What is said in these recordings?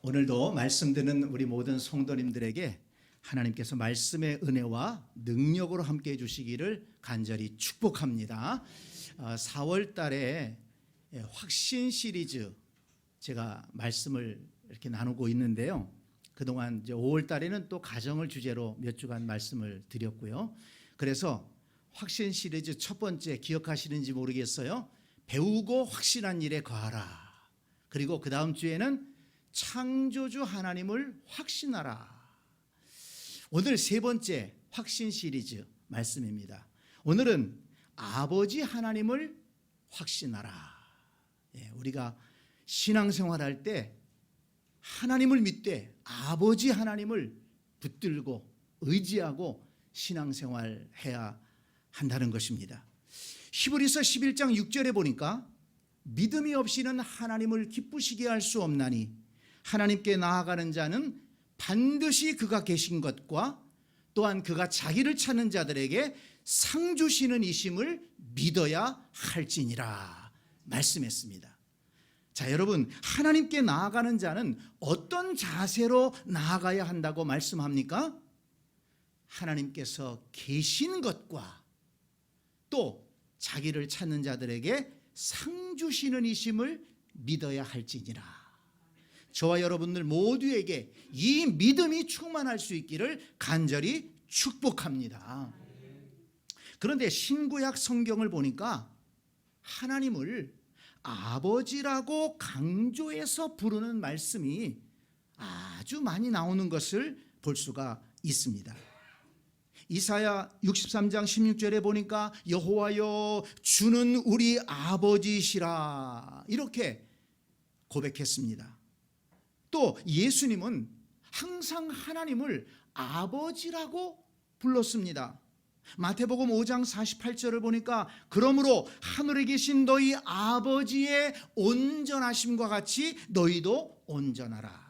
오늘도 말씀 듣는 우리 모든 성도님들에게 하나님께서 말씀의 은혜와 능력으로 함께 해주시기를 간절히 축복합니다. 4월 달에 확신 시리즈 제가 말씀을 이렇게 나누고 있는데요. 그동안 이제 5월 달에는 또 가정을 주제로 몇 주간 말씀을 드렸고요. 그래서 확신 시리즈 첫 번째 기억하시는지 모르겠어요. 배우고 확신한 일에 거하라. 그리고 그 다음 주에는 창조주 하나님을 확신하라. 오늘 세 번째 확신 시리즈 말씀입니다. 오늘은 아버지 하나님을 확신하라. 우리가 신앙생활할 때 하나님을 믿되 아버지 하나님을 붙들고 의지하고 신앙생활해야 한다는 것입니다. 히브리서 11장 6절에 보니까 믿음이 없이는 하나님을 기쁘시게 할 수 없나니 하나님께 나아가는 자는 반드시 그가 계신 것과 또한 그가 자기를 찾는 자들에게 상 주시는 이심을 믿어야 할지니라 말씀했습니다. 자, 여러분, 하나님께 나아가는 자는 어떤 자세로 나아가야 한다고 말씀합니까? 하나님께서 계신 것과 또 자기를 찾는 자들에게 상 주시는 이심을 믿어야 할지니라. 저와 여러분들 모두에게 이 믿음이 충만할 수 있기를 간절히 축복합니다. 그런데 신구약 성경을 보니까 하나님을 아버지라고 강조해서 부르는 말씀이 아주 많이 나오는 것을 볼 수가 있습니다. 이사야 63장 16절에 보니까 여호와여 주는 우리 아버지시라 이렇게 고백했습니다. 또 예수님은 항상 하나님을 아버지라고 불렀습니다. 마태복음 5장 48절을 보니까 그러므로 하늘에 계신 너희 아버지의 온전하심과 같이 너희도 온전하라.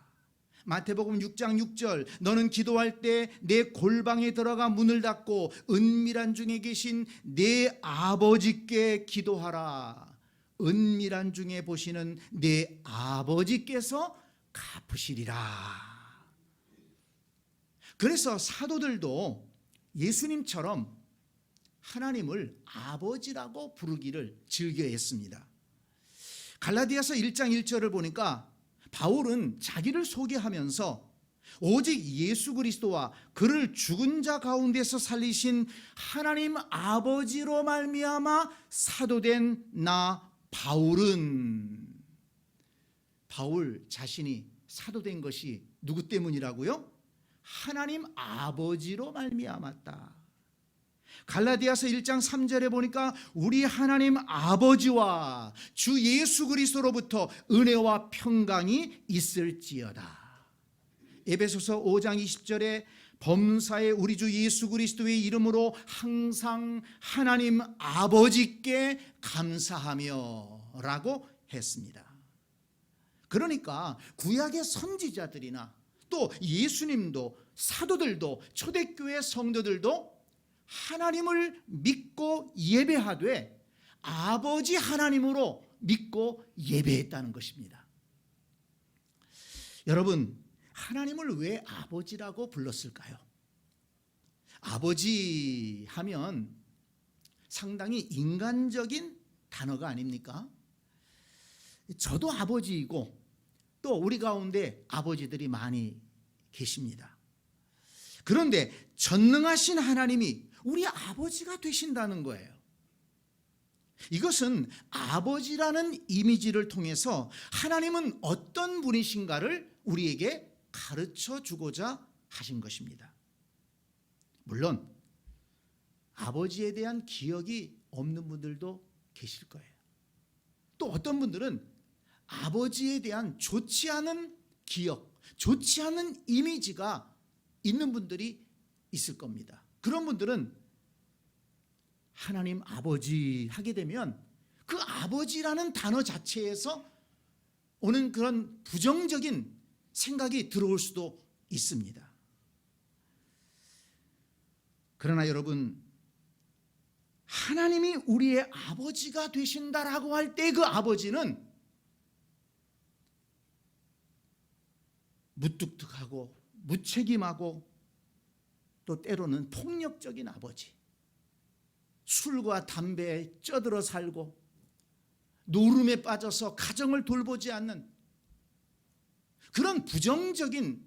마태복음 6장 6절 너는 기도할 때 내 골방에 들어가 문을 닫고 은밀한 중에 계신 내 아버지께 기도하라. 은밀한 중에 보시는 내 아버지께서 갚으시리라. 그래서 사도들도 예수님처럼 하나님을 아버지라고 부르기를 즐겨했습니다. 갈라디아서 1장 1절을 보니까 바울은 자기를 소개하면서 오직 예수 그리스도와 그를 죽은 자 가운데서 살리신 하나님 아버지로 말미암아 사도된 나 바울 자신이 사도된 것이 누구 때문이라고요? 하나님 아버지로 말미암았다. 갈라디아서 1장 3절에 보니까 우리 하나님 아버지와 주 예수 그리스도로부터 은혜와 평강이 있을지어다. 에베소서 5장 20절에 범사에 우리 주 예수 그리스도의 이름으로 항상 하나님 아버지께 감사하며 라고 했습니다. 그러니까 구약의 선지자들이나 또 예수님도 사도들도 초대교회 성도들도 하나님을 믿고 예배하되 아버지 하나님으로 믿고 예배했다는 것입니다. 여러분, 하나님을 왜 아버지라고 불렀을까요? 아버지 하면 상당히 인간적인 단어가 아닙니까? 저도 아버지이고 또 우리 가운데 아버지들이 많이 계십니다. 그런데 전능하신 하나님이 우리 아버지가 되신다는 거예요. 이것은 아버지라는 이미지를 통해서 하나님은 어떤 분이신가를 우리에게 가르쳐 주고자 하신 것입니다. 물론 아버지에 대한 기억이 없는 분들도 계실 거예요. 또 어떤 분들은 아버지에 대한 좋지 않은 기억, 좋지 않은 이미지가 있는 분들이 있을 겁니다. 그런 분들은 하나님 아버지 하게 되면 그 아버지라는 단어 자체에서 오는 그런 부정적인 생각이 들어올 수도 있습니다. 그러나 여러분, 하나님이 우리의 아버지가 되신다라고 할 때 그 아버지는 무뚝뚝하고 무책임하고 또 때로는 폭력적인 아버지, 술과 담배에 쩌들어 살고 노름에 빠져서 가정을 돌보지 않는 그런 부정적인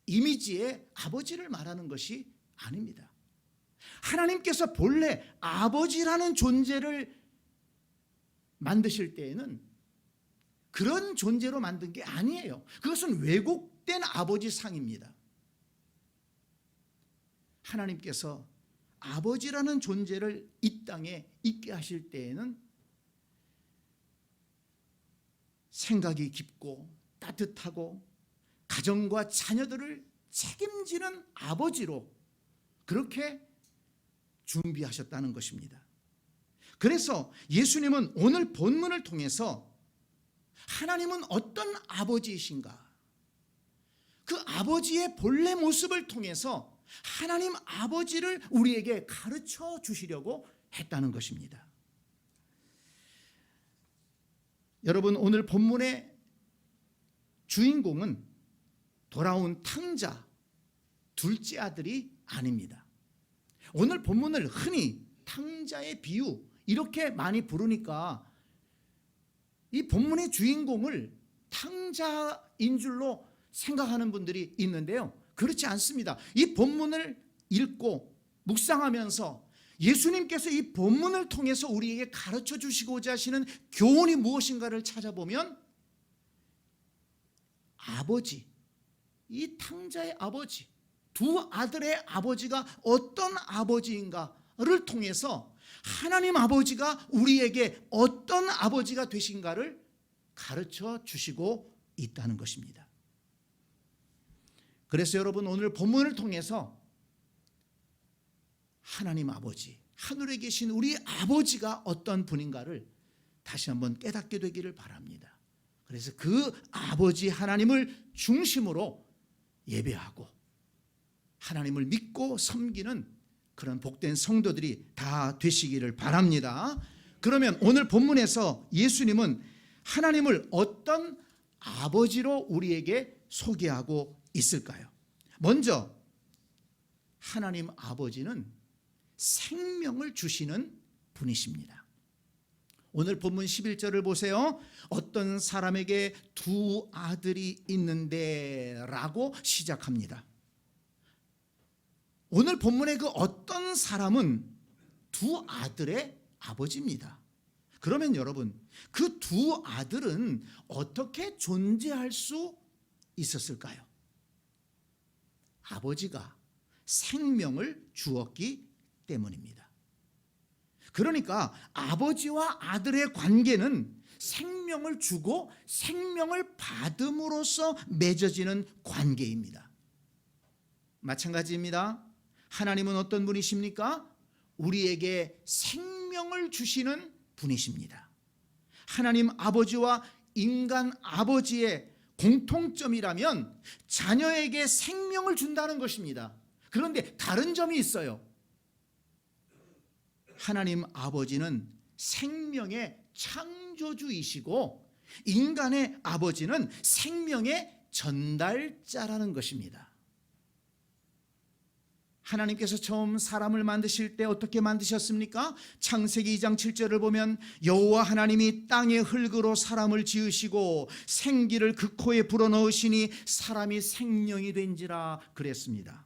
이미지의 아버지를 말하는 것이 아닙니다. 하나님께서 본래 아버지라는 존재를 만드실 때에는 그런 존재로 만든 게 아니에요. 그것은 왜곡된 아버지 상입니다. 하나님께서 아버지라는 존재를 이 땅에 있게 하실 때에는 생각이 깊고 따뜻하고 가정과 자녀들을 책임지는 아버지로 그렇게 준비하셨다는 것입니다. 그래서 예수님은 오늘 본문을 통해서 하나님은 어떤 아버지이신가, 그 아버지의 본래 모습을 통해서 하나님 아버지를 우리에게 가르쳐 주시려고 했다는 것입니다. 여러분, 오늘 본문의 주인공은 돌아온 탕자 둘째 아들이 아닙니다. 오늘 본문을 흔히 탕자의 비유 이렇게 많이 부르니까 이 본문의 주인공을 탕자인 줄로 생각하는 분들이 있는데요, 그렇지 않습니다. 이 본문을 읽고 묵상하면서 예수님께서 이 본문을 통해서 우리에게 가르쳐 주시고자 하시는 교훈이 무엇인가를 찾아보면 아버지, 이 탕자의 아버지, 두 아들의 아버지가 어떤 아버지인가를 통해서 하나님 아버지가 우리에게 어떤 아버지가 되신가를 가르쳐 주시고 있다는 것입니다. 그래서 여러분, 오늘 본문을 통해서 하나님 아버지, 하늘에 계신 우리 아버지가 어떤 분인가를 다시 한번 깨닫게 되기를 바랍니다. 그래서 그 아버지 하나님을 중심으로 예배하고 하나님을 믿고 섬기는 그런 복된 성도들이 다 되시기를 바랍니다. 그러면 오늘 본문에서 예수님은 하나님을 어떤 아버지로 우리에게 소개하고 있을까요? 먼저 하나님 아버지는 생명을 주시는 분이십니다. 오늘 본문 11절을 보세요. 어떤 사람에게 두 아들이 있는데 라고 시작합니다. 오늘 본문의 그 어떤 사람은 두 아들의 아버지입니다. 그러면 여러분, 그 두 아들은 어떻게 존재할 수 있었을까요? 아버지가 생명을 주었기 때문입니다. 그러니까 아버지와 아들의 관계는 생명을 주고 생명을 받음으로써 맺어지는 관계입니다. 마찬가지입니다. 하나님은 어떤 분이십니까? 우리에게 생명을 주시는 분이십니다. 하나님 아버지와 인간 아버지의 공통점이라면 자녀에게 생명을 준다는 것입니다. 그런데 다른 점이 있어요. 하나님 아버지는 생명의 창조주이시고 인간의 아버지는 생명의 전달자라는 것입니다. 하나님께서 처음 사람을 만드실 때 어떻게 만드셨습니까? 창세기 2장 7절을 보면 여호와 하나님이 땅의 흙으로 사람을 지으시고 생기를 그 코에 불어넣으시니 사람이 생명이 된지라 그랬습니다.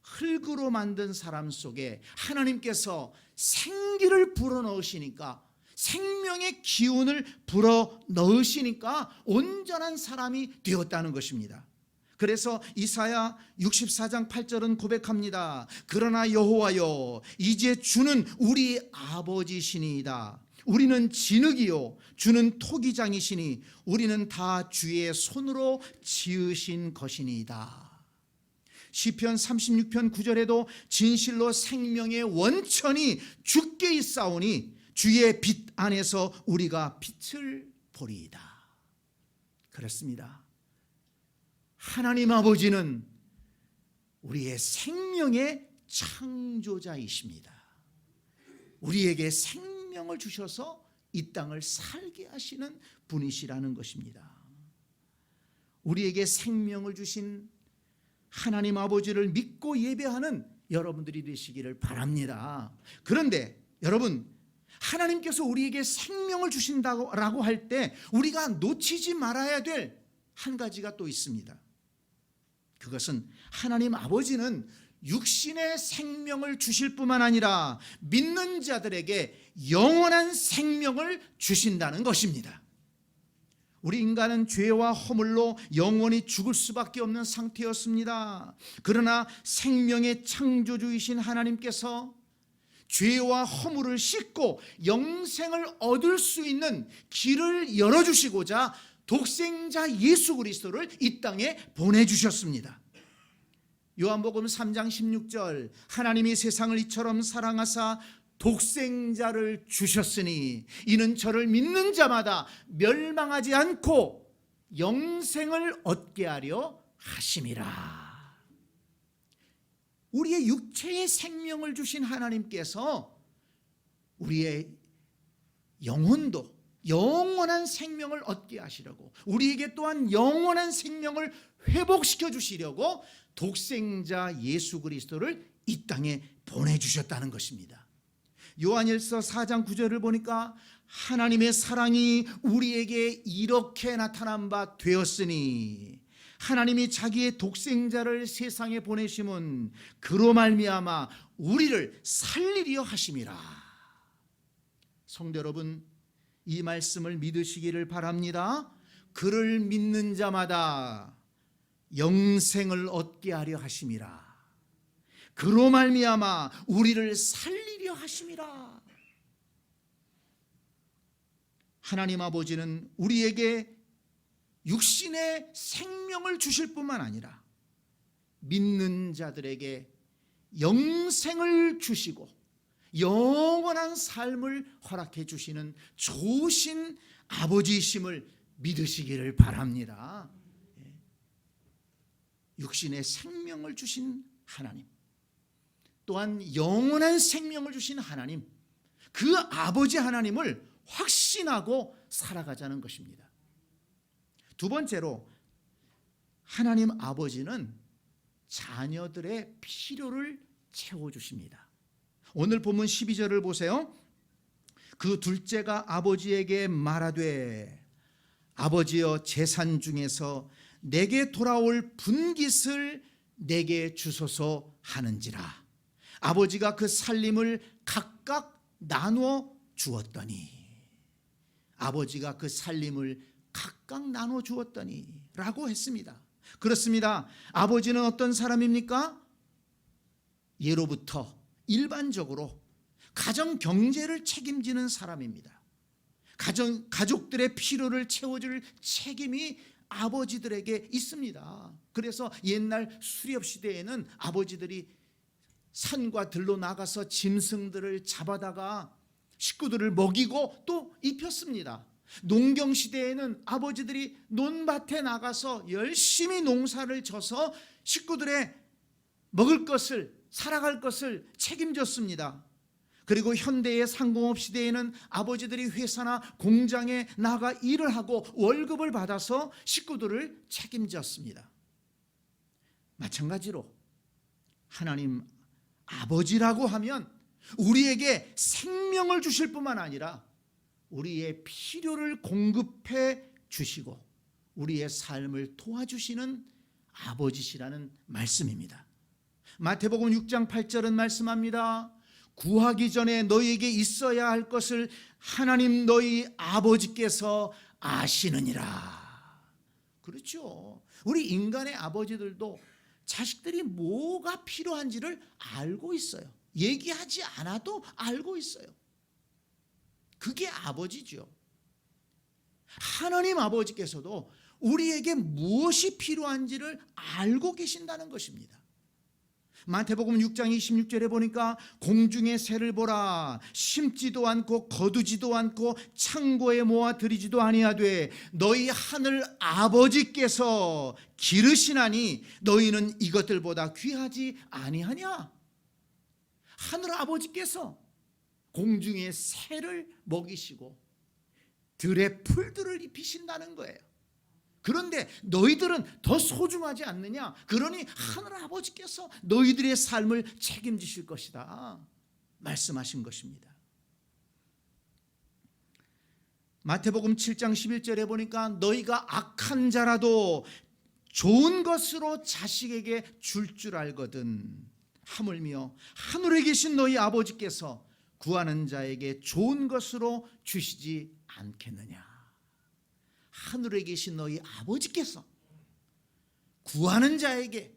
흙으로 만든 사람 속에 하나님께서 생기를 불어넣으시니까, 생명의 기운을 불어넣으시니까 온전한 사람이 되었다는 것입니다. 그래서 이사야 64장 8절은 고백합니다. 그러나 여호와여, 이제 주는 우리 아버지시니이다. 우리는 진흙이요 주는 토기장이시니 우리는 다 주의 손으로 지으신 것이니이다. 시편 36편 9절에도 진실로 생명의 원천이 주께 있사오니 주의 빛 안에서 우리가 빛을 보리이다. 그렇습니다. 하나님 아버지는 우리의 생명의 창조자이십니다. 우리에게 생명을 주셔서 이 땅을 살게 하시는 분이시라는 것입니다. 우리에게 생명을 주신 하나님 아버지를 믿고 예배하는 여러분들이 되시기를 바랍니다. 그런데 여러분, 하나님께서 우리에게 생명을 주신다고 할 때 우리가 놓치지 말아야 될 한 가지가 또 있습니다. 그것은 하나님 아버지는 육신의 생명을 주실 뿐만 아니라 믿는 자들에게 영원한 생명을 주신다는 것입니다. 우리 인간은 죄와 허물로 영원히 죽을 수밖에 없는 상태였습니다. 그러나 생명의 창조주이신 하나님께서 죄와 허물을 씻고 영생을 얻을 수 있는 길을 열어주시고자 독생자 예수 그리스도를 이 땅에 보내주셨습니다. 요한복음 3장 16절, 하나님이 세상을 이처럼 사랑하사 독생자를 주셨으니 이는 저를 믿는 자마다 멸망하지 않고 영생을 얻게 하려 하심이라. 우리의 육체의 생명을 주신 하나님께서 우리의 영혼도 영원한 생명을 얻게 하시려고, 우리에게 또한 영원한 생명을 회복시켜 주시려고 독생자 예수 그리스도를 이 땅에 보내주셨다는 것입니다. 요한일서 4장 9절을 보니까 하나님의 사랑이 우리에게 이렇게 나타난 바 되었으니 하나님이 자기의 독생자를 세상에 보내심은 그로 말미암아 우리를 살리려 하심이라. 성도 여러분, 이 말씀을 믿으시기를 바랍니다. 그를 믿는 자마다 영생을 얻게 하려 하심이라. 그로 말미암아 우리를 살리려 하심이라. 하나님 아버지는 우리에게 육신의 생명을 주실 뿐만 아니라 믿는 자들에게 영생을 주시고 영원한 삶을 허락해 주시는 좋으신 아버지이심을 믿으시기를 바랍니다. 육신의 생명을 주신 하나님, 또한 영원한 생명을 주신 하나님, 그 아버지 하나님을 확신하고 살아가자는 것입니다. 두 번째로, 하나님 아버지는 자녀들의 필요를 채워주십니다. 오늘 본문 12절을 보세요. 그 둘째가 아버지에게 말하되 아버지여 재산 중에서 내게 돌아올 분깃을 내게 주소서 하는지라. 아버지가 그 살림을 각각 나누어 주었더니, 아버지가 그 살림을 각각 나누어 주었더니 라고 했습니다. 그렇습니다. 아버지는 어떤 사람입니까? 예로부터 일반적으로 가정 경제를 책임지는 사람입니다. 가족들의 필요를 채워줄 책임이 아버지들에게 있습니다. 그래서 옛날 수렵 시대에는 아버지들이 산과 들로 나가서 짐승들을 잡아다가 식구들을 먹이고 또 입혔습니다. 농경 시대에는 아버지들이 논밭에 나가서 열심히 농사를 져서 식구들의 먹을 것을, 살아갈 것을 책임졌습니다. 그리고 현대의 상공업 시대에는 아버지들이 회사나 공장에 나가 일을 하고 월급을 받아서 식구들을 책임졌습니다. 마찬가지로 하나님 아버지라고 하면 우리에게 생명을 주실 뿐만 아니라 우리의 필요를 공급해 주시고 우리의 삶을 도와주시는 아버지시라는 말씀입니다. 마태복음 6장 8절은 말씀합니다. 구하기 전에 너희에게 있어야 할 것을 하나님 너희 아버지께서 아시느니라. 그렇죠. 우리 인간의 아버지들도 자식들이 뭐가 필요한지를 알고 있어요. 얘기하지 않아도 알고 있어요. 그게 아버지죠. 하나님 아버지께서도 우리에게 무엇이 필요한지를 알고 계신다는 것입니다. 마태복음 6장 26절에 보니까 공중의 새를 보라, 심지도 않고 거두지도 않고 창고에 모아 들이지도 아니하되 너희 하늘 아버지께서 기르시나니 너희는 이것들보다 귀하지 아니하냐. 하늘 아버지께서 공중의 새를 먹이시고 들의 풀들을 입히신다는 거예요. 그런데 너희들은 더 소중하지 않느냐? 그러니 하늘 아버지께서 너희들의 삶을 책임지실 것이다 말씀하신 것입니다. 마태복음 7장 11절에 보니까 너희가 악한 자라도 좋은 것으로 자식에게 줄 알거든 하물며 하늘에 계신 너희 아버지께서 구하는 자에게 좋은 것으로 주시지 않겠느냐. 하늘에 계신 너희 아버지께서 구하는 자에게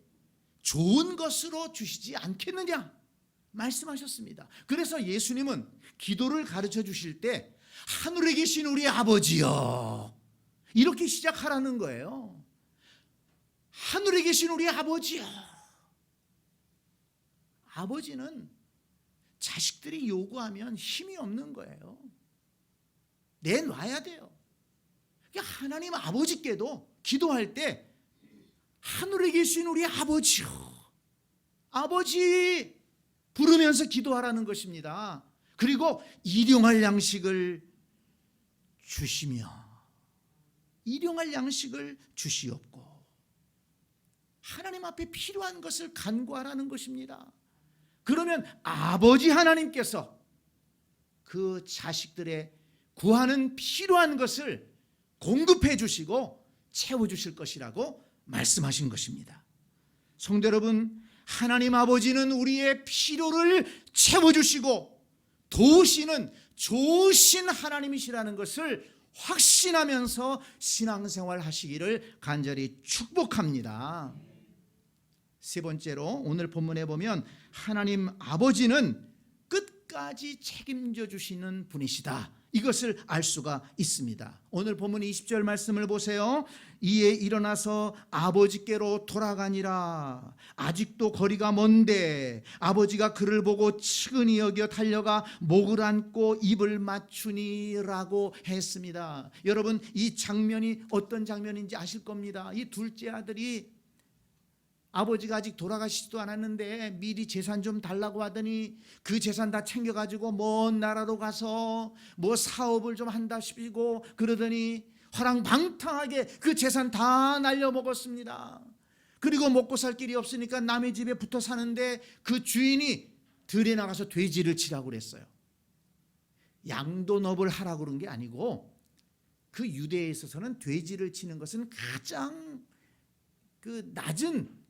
좋은 것으로 주시지 않겠느냐 말씀하셨습니다. 그래서 예수님은 기도를 가르쳐 주실 때 하늘에 계신 우리 아버지여 이렇게 시작하라는 거예요. 하늘에 계신 우리 아버지여. 아버지는 자식들이 요구하면 힘이 없는 거예요. 내놔야 돼요. 하나님 아버지께도 기도할 때 하늘에 계신 우리 아버지요, 아버지 부르면서 기도하라는 것입니다. 그리고 일용할 양식을 주시며 일용할 양식을 주시옵고 하나님 앞에 필요한 것을 간구하라는 것입니다. 그러면 아버지 하나님께서 그 자식들의 구하는 필요한 것을 공급해 주시고 채워주실 것이라고 말씀하신 것입니다. 성도 여러분, 하나님 아버지는 우리의 필요를 채워주시고 도우시는 좋으신 하나님이시라는 것을 확신하면서 신앙생활 하시기를 간절히 축복합니다. 세 번째로 오늘 본문에 보면 하나님 아버지는 끝까지 책임져 주시는 분이시다. 이것을 알 수가 있습니다. 오늘 본문 20절 말씀을 보세요. 이에 일어나서 아버지께로 돌아가니라. 아직도 거리가 먼데 아버지가 그를 보고 측은히 여겨 달려가 목을 안고 입을 맞추니라고 했습니다. 여러분, 이 장면이 어떤 장면인지 아실 겁니다. 이 둘째 아들이 아버지가 아직 돌아가시지도 않았는데 미리 재산 좀 달라고 하더니 그 재산 다 챙겨가지고 먼 나라로 가서 뭐 사업을 좀 한다 싶고 그러더니 화랑방탕하게 그 재산 다 날려먹었습니다. 그리고 먹고 살 길이 없으니까 남의 집에 붙어 사는데 그 주인이 들에 나가서 돼지를 치라고 그랬어요. 양도업을 하라고 그런 게 아니고 그 유대에 있어서는 돼지를 치는 것은 가장 그 낮은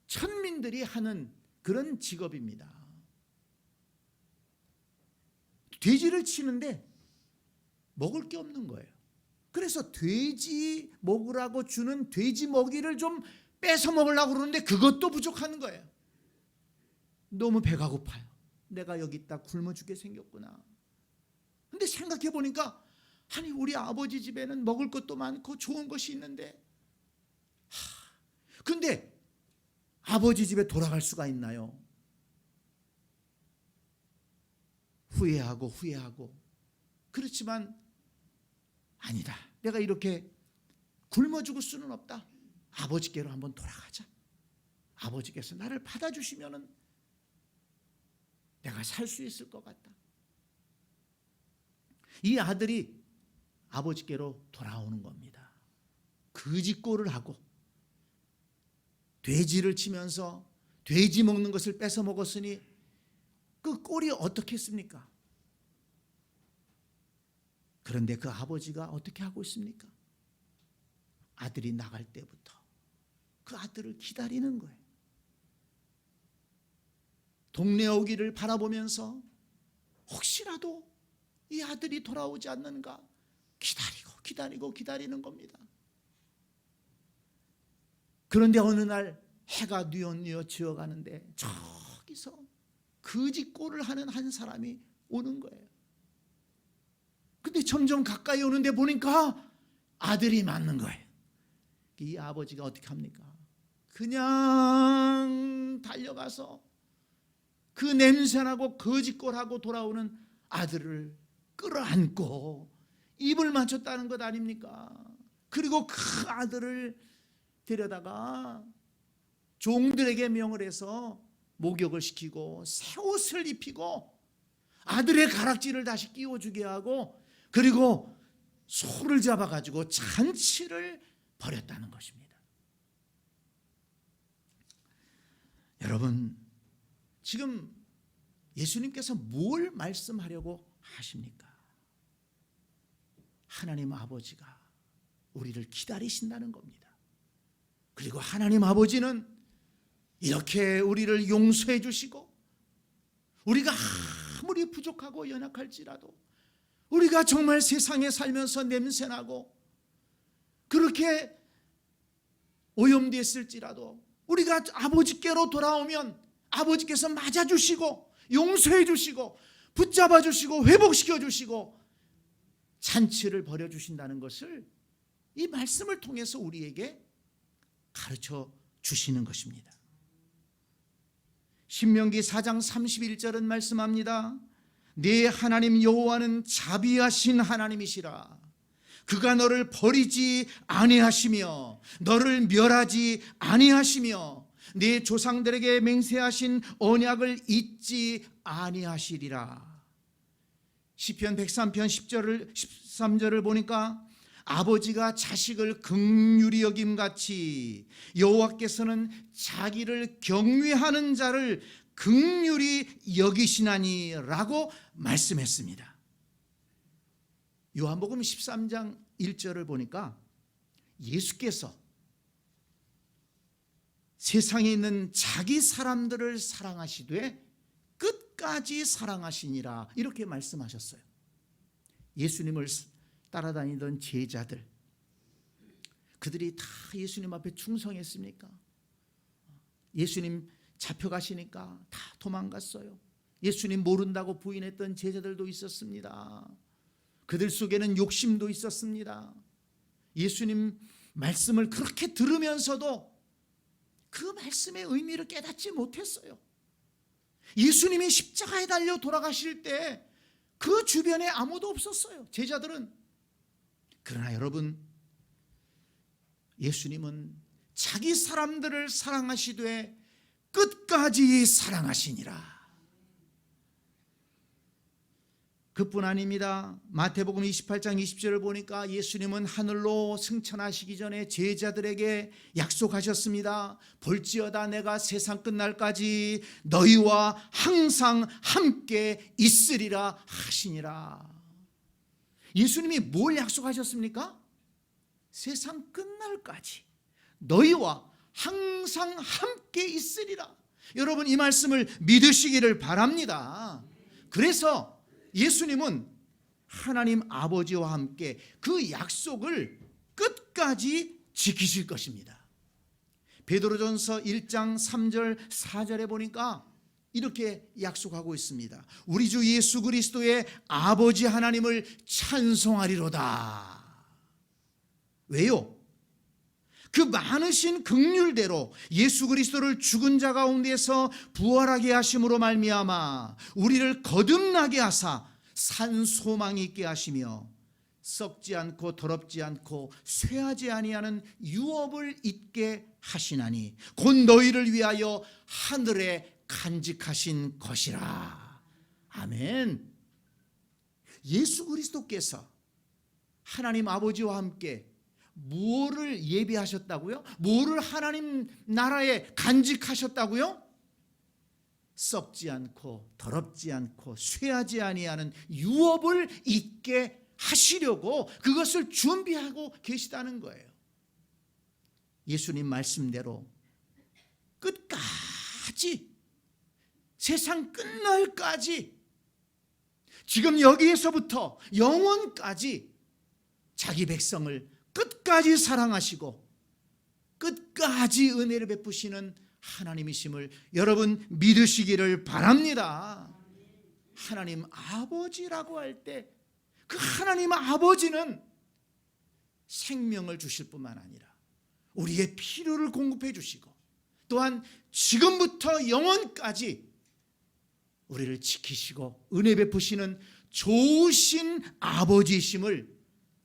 천민들이 하는 그런 직업입니다. 돼지를 치는데 먹을 게 없는 거예요. 그래서 돼지 먹으라고 주는 돼지 먹이를 좀 뺏어 먹으려고 그러는데 그것도 부족한 거예요. 너무 배가 고파요. 내가 여기 있다 굶어 죽게 생겼구나. 근데 생각해 보니까 아니 우리 아버지 집에는 먹을 것도 많고 좋은 것이 있는데 근데 아버지 집에 돌아갈 수가 있나요? 후회하고 그렇지만 아니다. 내가 이렇게 굶어 죽을 수는 없다. 아버지께로 한번 돌아가자. 아버지께서 나를 받아주시면은 내가 살 수 있을 것 같다. 이 아들이 아버지께로 돌아오는 겁니다. 거짓골을 하고 돼지를 치면서 돼지 먹는 것을 뺏어 먹었으니 그 꼴이 어떻겠습니까? 그런데 그 아버지가 어떻게 하고 있습니까? 아들이 나갈 때부터 그 아들을 기다리는 거예요. 동네 오기를 바라보면서 혹시라도 이 아들이 돌아오지 않는가 기다리는 겁니다. 그런데 어느 날 해가 뉘엿뉘엿 지어가는데 저기서 거짓골을 하는 한 사람이 오는 거예요. 근데 점점 가까이 오는데 보니까 아들이 맞는 거예요. 이 아버지가 어떻게 합니까? 그냥 달려가서 그 냄새나고 거짓골하고 돌아오는 아들을 끌어안고 입을 맞췄다는 것 아닙니까? 그리고 그 아들을 데려다가 종들에게 명을 해서 목욕을 시키고 새 옷을 입히고 아들의 가락지를 다시 끼워주게 하고 그리고 소를 잡아가지고 잔치를 버렸다는 것입니다. 여러분, 지금 예수님께서 뭘 말씀하려고 하십니까? 하나님 아버지가 우리를 기다리신다는 겁니다. 그리고 하나님 아버지는 이렇게 우리를 용서해 주시고, 우리가 아무리 부족하고 연약할지라도, 우리가 정말 세상에 살면서 냄새나고 그렇게 오염됐을지라도 우리가 아버지께로 돌아오면 아버지께서 맞아주시고 용서해 주시고 붙잡아 주시고 회복시켜 주시고 잔치를 벌여 주신다는 것을 이 말씀을 통해서 우리에게 가르쳐 주시는 것입니다. 신명기 4장 31절은 말씀합니다. 네 하나님 여호와는 자비하신 하나님이시라. 그가 너를 버리지 아니하시며 너를 멸하지 아니하시며 네 조상들에게 맹세하신 언약을 잊지 아니하시리라. 시편 103편 10절을 13절을 보니까 아버지가 자식을 긍휼히 여김같이 여호와께서는 자기를 경외하는 자를 긍휼히 여기시나니라고 말씀했습니다. 요한복음 13장 1절을 보니까 예수께서 세상에 있는 자기 사람들을 사랑하시되 끝까지 사랑하시니라 이렇게 말씀하셨어요. 예수님을 따라다니던 제자들, 그들이 다 예수님 앞에 충성했습니까? 예수님 잡혀가시니까 다 도망갔어요. 예수님 모른다고 부인했던 제자들도 있었습니다. 그들 속에는 욕심도 있었습니다. 예수님 말씀을 그렇게 들으면서도 그 말씀의 의미를 깨닫지 못했어요. 예수님이 십자가에 달려 돌아가실 때 그 주변에 아무도 없었어요, 제자들은. 그러나 여러분, 예수님은 자기 사람들을 사랑하시되 끝까지 사랑하시니라. 그뿐 아닙니다. 마태복음 28장 20절을 보니까 예수님은 하늘로 승천하시기 전에 제자들에게 약속하셨습니다. 볼지어다 내가 세상 끝날까지 너희와 항상 함께 있으리라 하시니라. 예수님이 뭘 약속하셨습니까? 세상 끝날까지 너희와 항상 함께 있으리라. 여러분, 이 말씀을 믿으시기를 바랍니다. 그래서 예수님은 하나님 아버지와 함께 그 약속을 끝까지 지키실 것입니다. 베드로전서 1장 3절 4절에 보니까 이렇게 약속하고 있습니다. 우리 주 예수 그리스도의 아버지 하나님을 찬송하리로다. 왜요? 그 많으신 긍휼대로 예수 그리스도를 죽은 자 가운데서 부활하게 하심으로 말미암아 우리를 거듭나게 하사 산 소망이 있게 하시며 썩지 않고 더럽지 않고 쇠하지 아니하는 유업을 잊게 하시나니 곧 너희를 위하여 하늘에 간직하신 것이라. 아멘. 예수 그리스도께서 하나님 아버지와 함께 무엇을 예비하셨다고요? 뭐를 하나님 나라에 간직하셨다고요? 썩지 않고 더럽지 않고 쇠하지 아니하는 유업을 잊게 하시려고 그것을 준비하고 계시다는 거예요. 예수님 말씀대로 끝까지, 세상 끝날까지, 지금 여기에서부터 영원까지 자기 백성을 끝까지 사랑하시고 끝까지 은혜를 베푸시는 하나님이심을 여러분 믿으시기를 바랍니다. 하나님 아버지라고 할 때 그 하나님 아버지는 생명을 주실 뿐만 아니라 우리의 필요를 공급해 주시고 또한 지금부터 영원까지 우리를 지키시고 은혜 베푸시는 좋으신 아버지이심을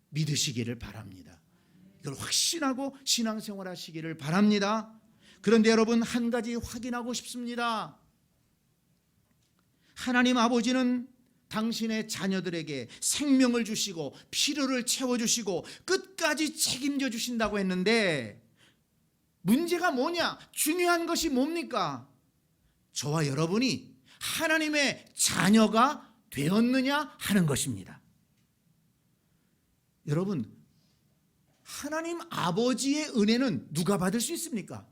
믿으시기를 바랍니다. 이걸 확신하고 신앙생활 하시기를 바랍니다. 그런데 여러분, 한 가지 확인하고 싶습니다. 하나님 아버지는 당신의 자녀들에게 생명을 주시고 필요를 채워주시고 끝까지 책임져 주신다고 했는데 문제가 뭐냐? 중요한 것이 뭡니까? 저와 여러분이 하나님의 자녀가 되었느냐 하는 것입니다. 여러분, 하나님 아버지의 은혜는 누가 받을 수 있습니까?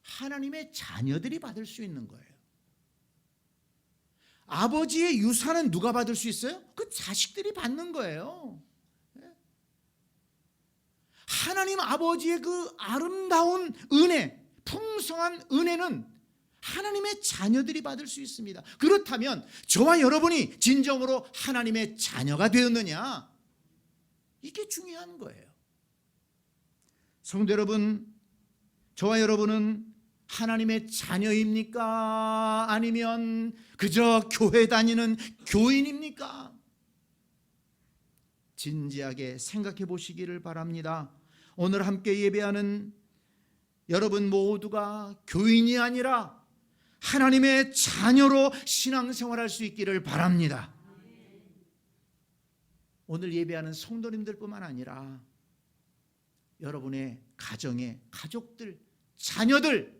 하나님의 자녀들이 받을 수 있는 거예요. 아버지의 유산은 누가 받을 수 있어요? 그 자식들이 받는 거예요. 하나님 아버지의 그 아름다운 은혜, 풍성한 은혜는 하나님의 자녀들이 받을 수 있습니다. 그렇다면 저와 여러분이 진정으로 하나님의 자녀가 되었느냐? 이게 중요한 거예요. 성도 여러분, 저와 여러분은 하나님의 자녀입니까? 아니면 그저 교회 다니는 교인입니까? 진지하게 생각해 보시기를 바랍니다. 오늘 함께 예배하는 여러분 모두가 교인이 아니라 하나님의 자녀로 신앙생활할 수 있기를 바랍니다. 오늘 예배하는 성도님들뿐만 아니라 여러분의 가정의 가족들, 자녀들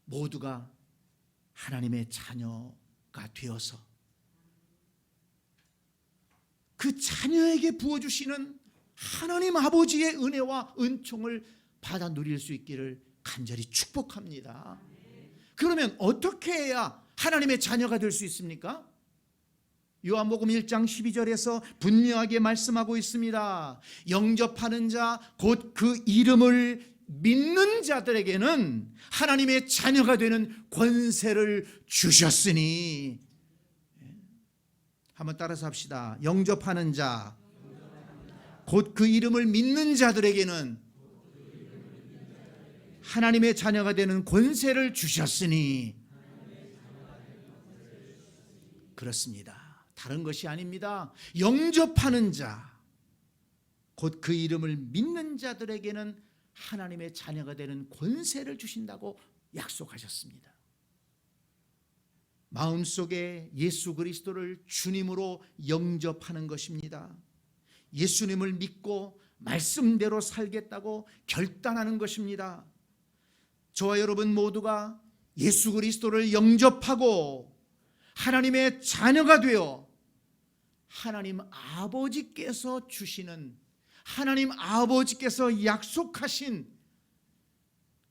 모두가 하나님의 자녀가 되어서 그 자녀에게 부어주시는 하나님 아버지의 은혜와 은총을 받아 누릴 수 있기를 간절히 축복합니다. 그러면 어떻게 해야 하나님의 자녀가 될 수 있습니까? 요한복음 1장 12절에서 분명하게 말씀하고 있습니다. 영접하는 자, 곧 그 이름을 믿는 자들에게는 하나님의 자녀가 되는 권세를 주셨으니. 한번 따라서 합시다. 영접하는 자, 곧 그 이름을 믿는 자들에게는 하나님의 자녀가 되는 권세를 주셨으니. 그렇습니다. 다른 것이 아닙니다. 영접하는 자, 곧 그 이름을 믿는 자들에게는 하나님의 자녀가 되는 권세를 주신다고 약속하셨습니다. 마음속에 예수 그리스도를 주님으로 영접하는 것입니다. 예수님을 믿고 말씀대로 살겠다고 결단하는 것입니다. 저와 여러분 모두가 예수 그리스도를 영접하고 하나님의 자녀가 되어 하나님 아버지께서 주시는, 하나님 아버지께서 약속하신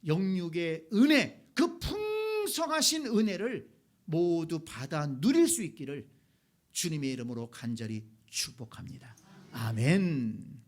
영육의 은혜, 그 풍성하신 은혜를 모두 받아 누릴 수 있기를 주님의 이름으로 간절히 축복합니다. 아멘.